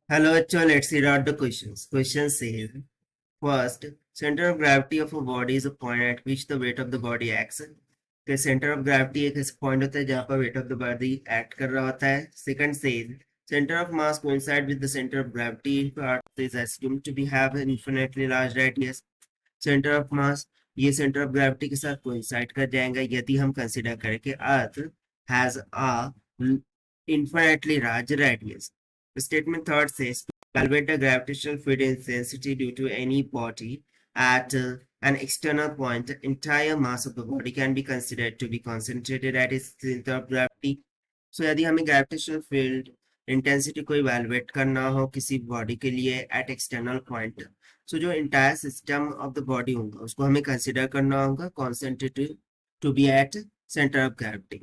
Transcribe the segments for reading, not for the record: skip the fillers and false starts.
Hello, actual. Let's read out the questions. Question says, first, center of gravity of a body is a point at which the weight of the body acts. The center of gravity एक ऐसा point होता है जहाँ पर weight of the body act कर रहा होता है. Second says, center of mass coincide with the center of gravity if Earth is assumed to be have an infinitely large radius. Center of mass ये center of gravity के साथ coincide कर जाएगा यदि हम consider करें कि Earth has a infinitely large radius. Statement third says to evaluate the gravitational field intensity due to any body at an external point, the entire mass of the body can be considered to be concentrated at its center of gravity. So यदि हमें gravitational field intensity को evaluate करना हो किसी body के लिए at external point, so जो entire system of the body होगा उसको हमें consider करना होगा concentrated to be at center of gravity.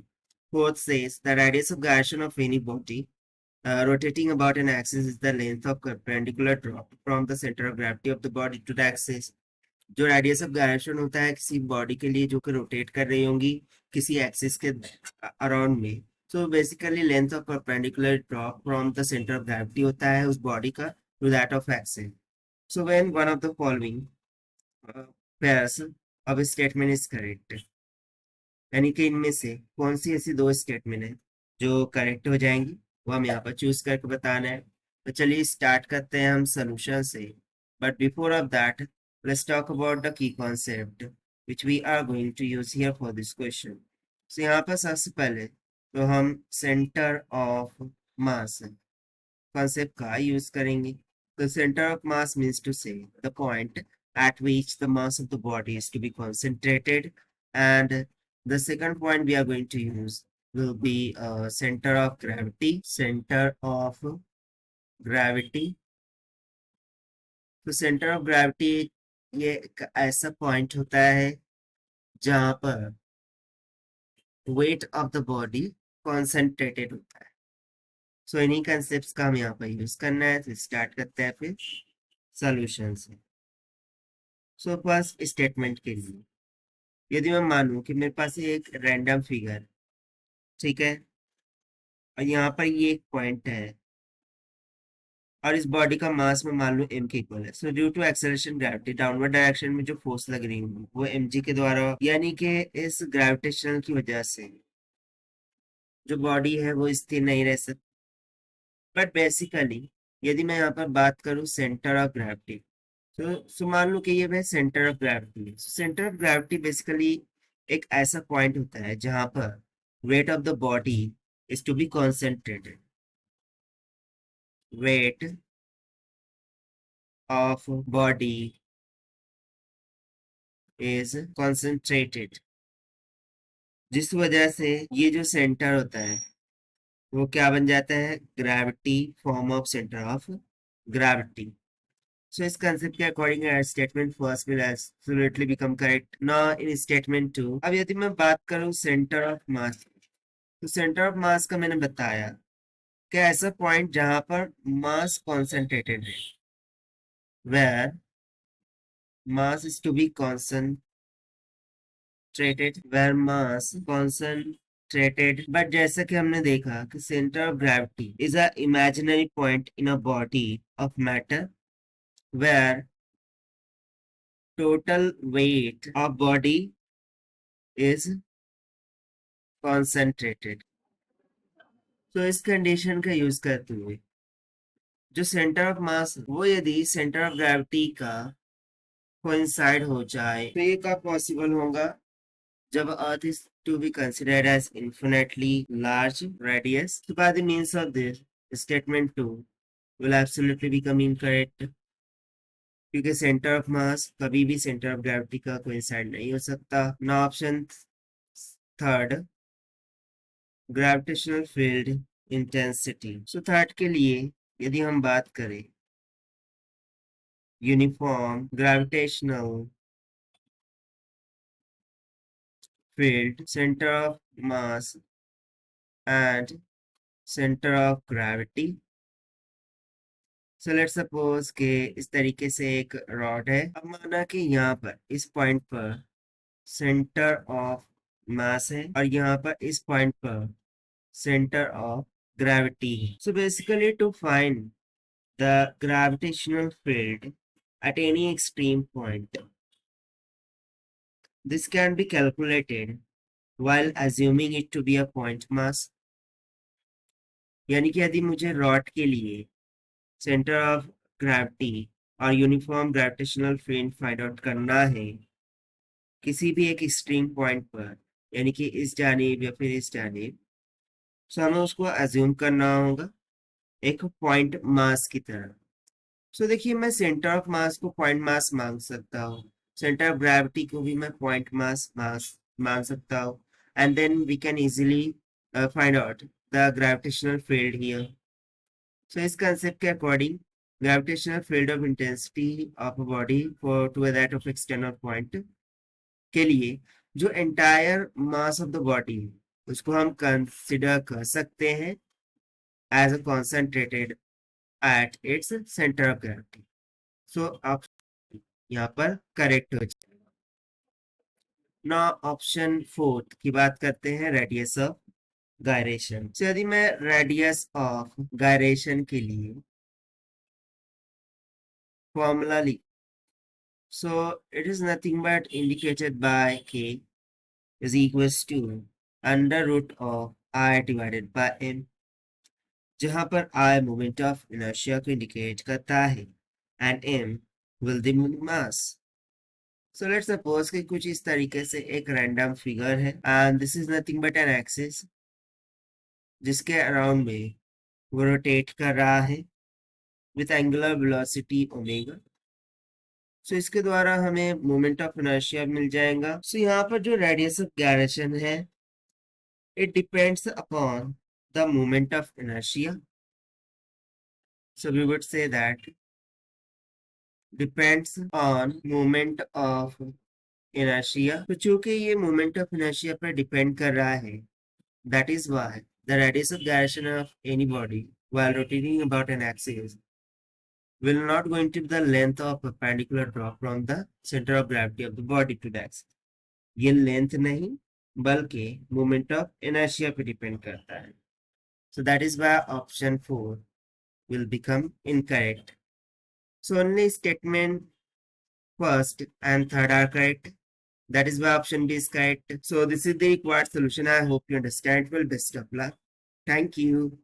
Fourth says the radius of gyration of any body rotating about an axis is the length of perpendicular drop from the center of gravity of the body to the axis. जो radius of gyration होता है किसी body के लिए जो कि rotate कर रही होंगी किसी एक्सिस के अराउंड में, so basically length of perpendicular drop from the center of gravity होता है उस बॉडी का to that of axis. So when one of the following pairs of statement is correct, यानी कि इनमें से कौन सी ऐसी दो स्टेटमेंट है जो करेक्ट हो जाएंगी वो हम यहाँ पर चूज करके बताना है. तो चलिए स्टार्ट करते हैं हम सोल्यूशन से. But before of that let's talk about the key concept which we are going to use here for this question. So यहाँ पर सबसे पहले तो हम सेंटर ऑफ मास कॉन्सेप्ट का यूज करेंगे. The center of mass means to say the point at which the mass of the body is to be concentrated, and the second point we are going to use will be center of gravity. Center of gravity. तो centre of gravity ये एक ऐसा point होता है जहां पर weight of the body concentrated होता है. सो इन्हीं कंसेप्ट का हम यहाँ पर यूज करना है. तो स्टार्ट करते हैं फिर सोल्यूशन से. सो फर्स्ट स्टेटमेंट के लिए यदि मैं मानूं कि मेरे पास एक रैंडम फिगर, ठीक है, और यहाँ पर ये एक पॉइंट है और इस बॉडी का मास में मान लो m के इक्वल है. So due to acceleration gravity downward direction में जो फोर्स लग रही है वो mg के द्वारा, यानी कि इस ग्रेविटेशनल की वजह से जो बॉडी है वो स्थिर नहीं रह सकती. बट बेसिकली यदि मैं यहाँ पर बात करूँ सेंटर ऑफ ग्रेविटी, तो मान लो कि ये वह सेंटर ऑफ ग्रेविटी है. सेंटर ऑफ ग्रेविटी बेसिकली एक ऐसा पॉइंट होता है जहां पर weight of the body is to be concentrated. Weight of body is concentrated, जिस वजह से ये जो सेंटर होता है वो क्या बन जाता है, gravity, form of centre of gravity. So इस concept के according statement first will absolutely become correct. Now in statement 2, अब यदि मैं बात करूं center of mass, तो center of mass का मैंने बताया कि ऐसा point जहां पर mass concentrated है, where mass is to be concentrated, where mass concentrated. But जैसा कि हमने देखा कि center of gravity is a imaginary point in a body of matter where total weight of body is concentrated. तो इस condition का use करते हुए जो सेंटर ऑफ मास वो यदि सेंटर ऑफ ग्रेविटी का कोइंसाइड हो जाए तो ये कब पॉसिबल होगा, जब earth is to be considered as infinitely large radius. तो by the means of this statement 2 will absolutely become incorrect, क्योंकि सेंटर ऑफ मास कभी भी सेंटर ऑफ ग्रेविटी का कोइंसाइड नहीं हो सकता. ना option third gravitational field intensity. So third के लिए यदि हम बात करें uniform gravitational field, centre of mass and centre of gravity. So let's suppose के इस तरीके से एक रॉड है. अब माना कि यहाँ पर इस पॉइंट पर सेंटर ऑफ मास है और यहाँ पर इस पॉइंट पर सेंटर ऑफ ग्रेविटी है. So basically to find the gravitational field at any extreme point. This can be calculated while assuming it to be a point mass. यानी कि यदि मुझे रॉड के लिए सेंटर ऑफ ग्रेविटी और uniform gravitational field find out करना है किसी भी एक एक्सट्रीम पॉइंट पर, यानी कि इस जानिब या फिर इस जानिब, तो हमें उसको अज्यूम करना होगा एक पॉइंट मास की तरह। सो देखिए, मैं सेंटर ऑफ मास को पॉइंट मास मान सकता हूँ, सेंटर ऑफ ग्रेविटी को भी मैं पॉइंट मास मान सकता हूँ, and then we can easily find out the gravitational field here. So इस कंसेप्ट के according gravitational field of intensity of a body for to that of external point के लिए जो entire mass of the body उसको हम consider कर सकते हैं as a concentrated at its centre of gravity. So आप यहाँ पर करेक्ट हो जाएगा। ना ऑप्शन फोर्थ की बात करते हैं, रेडियस ऑफ गायरेशन। तो यदि मैं रेडियस ऑफ गायरेशन के लिए फॉर्मूला लिख, so it is nothing but indicated by k is equals to under root of I divided by m, जहां पर I मोमेंट ऑफ इनर्शिया को इंडिकेट करता है and m will the mass। So let's suppose कि कुछ इस तरीके से एक रैंडम फिगर है and this is nothing but an axis जिसके अराउंड में वो रोटेट कर रहा है विथ एंगुलर वेलोसिटी ओमेगा। सो इसके द्वारा हमें मोमेंट ऑफ इनर्शिया मिल जाएगा। सो यहाँ पर जो रेडियस ऑफ गायरेशन है it depends upon the moment of inertia. So we would say that depends on moment of inertia. तो चूंकि ये मोमेंट ऑफ इनर्शिया पर डिपेंड कर रहा है, that is why the radius of gyration of any body while rotating about an axis will not going to be the length of perpendicular drop from the center of gravity of the body to the axis। ये length नहीं बल्कि moment of inertia पे depend करता है। So that is why option 4 will become incorrect। So only statement first and third are correct. That is why option B is correct। So this is the required solution. I hope you understand. Well, best of luck. Thank you.